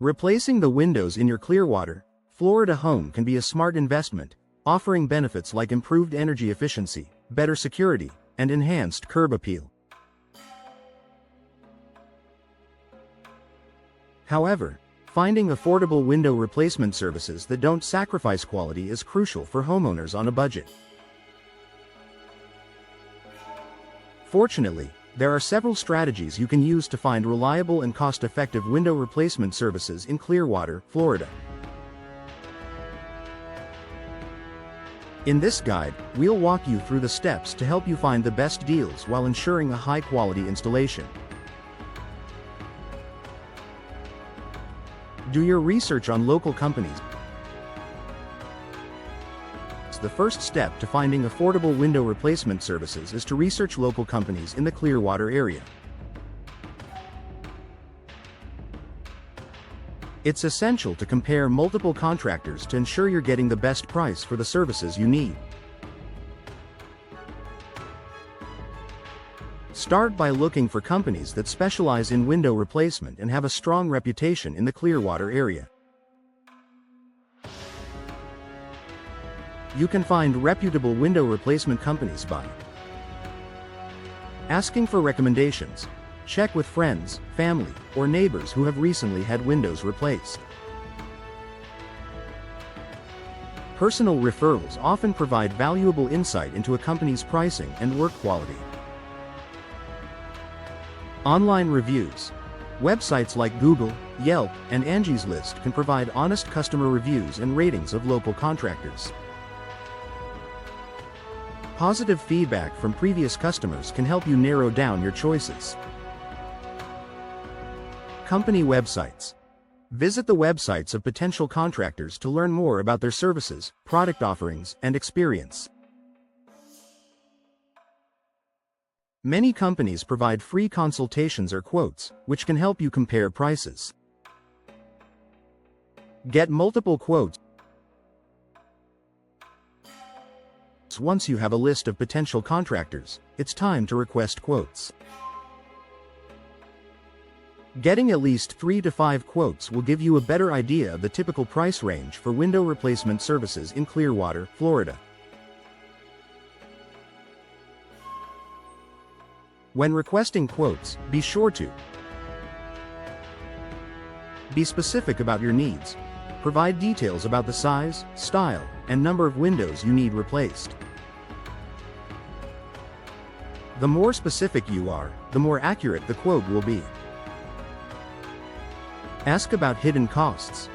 Replacing the windows in your Clearwater, Florida home can be a smart investment, offering benefits like improved energy efficiency, better security, and enhanced curb appeal. However, finding affordable window replacement services that don't sacrifice quality is crucial for homeowners on a budget. Fortunately, there are several strategies you can use to find reliable and cost-effective window replacement services in Clearwater, Florida. In this guide, we'll walk you through the steps to help you find the best deals while ensuring a high-quality installation. Do your research on local companies. The first step to finding affordable window replacement services is to research local companies in the Clearwater area. It's essential to compare multiple contractors to ensure you're getting the best price for the services you need. Start by looking for companies that specialize in window replacement and have a strong reputation in the Clearwater area. You can find reputable window replacement companies by asking for recommendations. Check with friends, family, or neighbors who have recently had windows replaced. Personal referrals often provide valuable insight into a company's pricing and work quality. Online reviews. Websites like Google, Yelp, and Angie's List can provide honest customer reviews and ratings of local contractors. Positive feedback from previous customers can help you narrow down your choices. Company websites. Visit the websites of potential contractors to learn more about their services, product offerings, and experience. Many companies provide free consultations or quotes, which can help you compare prices. Get multiple quotes. Once you have a list of potential contractors, it's time to request quotes. Getting at least 3 to 5 quotes will give you a better idea of the typical price range for window replacement services in Clearwater, Florida. When requesting quotes, be sure to be specific about your needs. Provide details about the size, style, and number of windows you need replaced. The more specific you are, the more accurate the quote will be. Ask about hidden costs.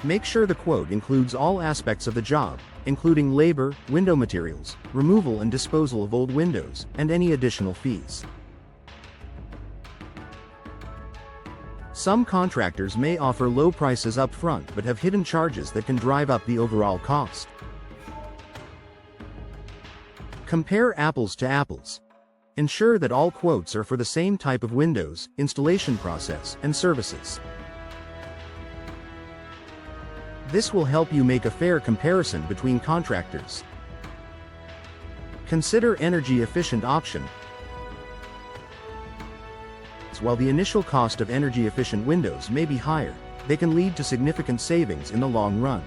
Make sure the quote includes all aspects of the job, including labor, window materials, removal and disposal of old windows, and any additional fees. Some contractors may offer low prices up front but have hidden charges that can drive up the overall cost. Compare apples to apples. Ensure that all quotes are for the same type of windows, installation process, and services. This will help you make a fair comparison between contractors. Consider energy-efficient options. While the initial cost of energy-efficient windows may be higher, they can lead to significant savings in the long run.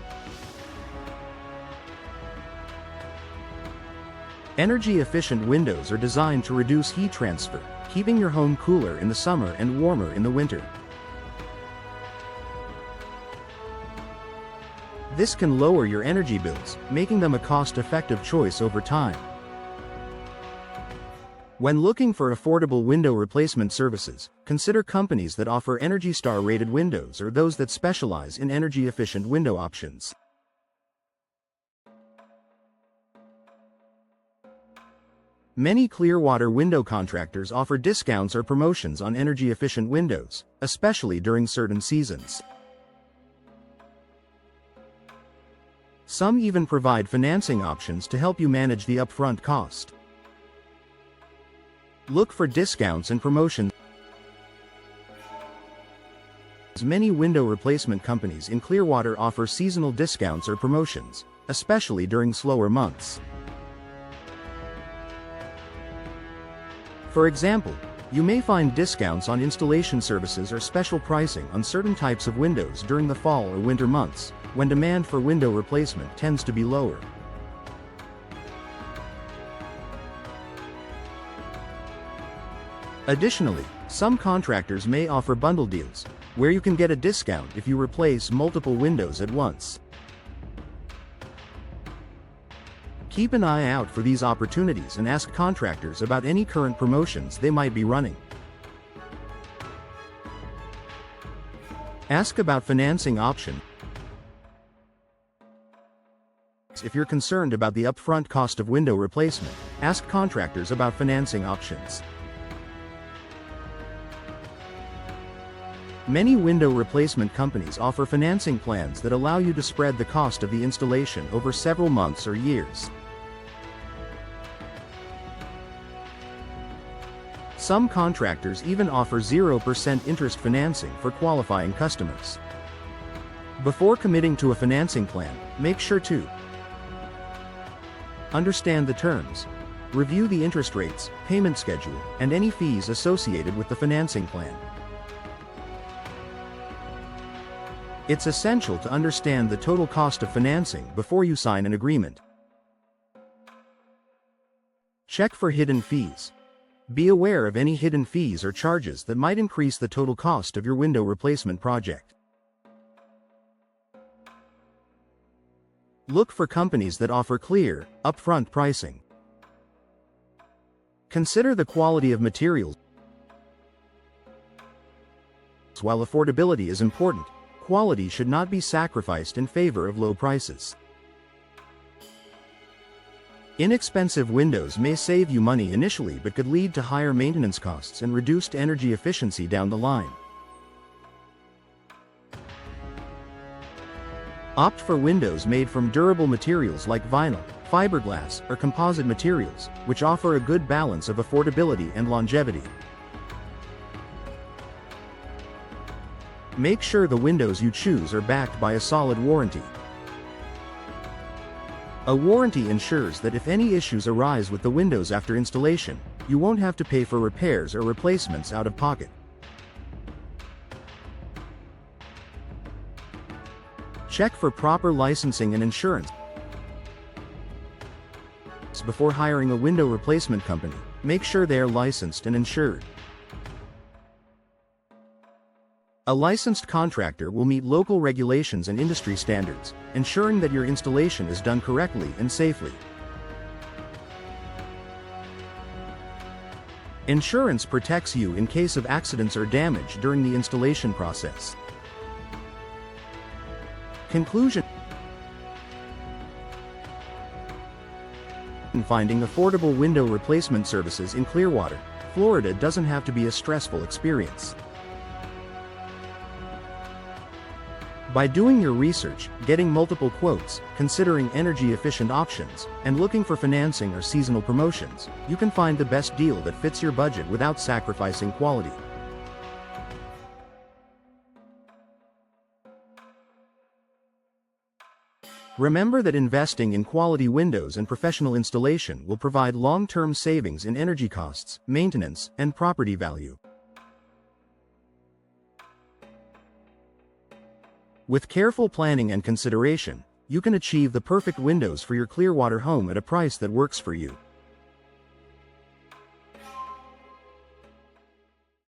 Energy-efficient windows are designed to reduce heat transfer, keeping your home cooler in the summer and warmer in the winter. This can lower your energy bills, making them a cost-effective choice over time. When looking for affordable window replacement services, consider companies that offer Energy Star rated windows or those that specialize in energy-efficient window options. Many Clearwater window contractors offer discounts or promotions on energy-efficient windows, especially during certain seasons. Some even provide financing options to help you manage the upfront cost. Look for discounts and promotions. Many window replacement companies in Clearwater offer seasonal discounts or promotions, especially during slower months. For example, You may find discounts on installation services or special pricing on certain types of windows during the fall or winter months, when demand for window replacement tends to be lower. Additionally, some contractors may offer bundle deals, where you can get a discount if you replace multiple windows at once. Keep an eye out for these opportunities and ask contractors about any current promotions they might be running. Ask about financing options. If you're concerned about the upfront cost of window replacement, ask contractors about financing options. Many window replacement companies offer financing plans that allow you to spread the cost of the installation over several months or years. Some contractors even offer 0% interest financing for qualifying customers. Before committing to a financing plan, make sure to understand the terms, review the interest rates, payment schedule, and any fees associated with the financing plan. It's essential to understand the total cost of financing before you sign an agreement. Check for hidden fees. Be aware of any hidden fees or charges that might increase the total cost of your window replacement project. Look for companies that offer clear, upfront pricing. Consider the quality of materials. While affordability is important, quality should not be sacrificed in favor of low prices. Inexpensive windows may save you money initially but could lead to higher maintenance costs and reduced energy efficiency down the line. Opt for windows made from durable materials like vinyl, fiberglass, or composite materials, which offer a good balance of affordability and longevity. Make sure the windows you choose are backed by a solid warranty. A warranty ensures that if any issues arise with the windows after installation, you won't have to pay for repairs or replacements out of pocket. Check for proper licensing and insurance. Before hiring a window replacement company, make sure they are licensed and insured. A licensed contractor will meet local regulations and industry standards, ensuring that your installation is done correctly and safely. Insurance protects you in case of accidents or damage during the installation process. Conclusion: finding affordable window replacement services in Clearwater, Florida doesn't have to be a stressful experience. By doing your research, getting multiple quotes, considering energy-efficient options, and looking for financing or seasonal promotions, you can find the best deal that fits your budget without sacrificing quality. Remember that investing in quality windows and professional installation will provide long-term savings in energy costs, maintenance, and property value. With careful planning and consideration, you can achieve the perfect windows for your Clearwater home at a price that works for you.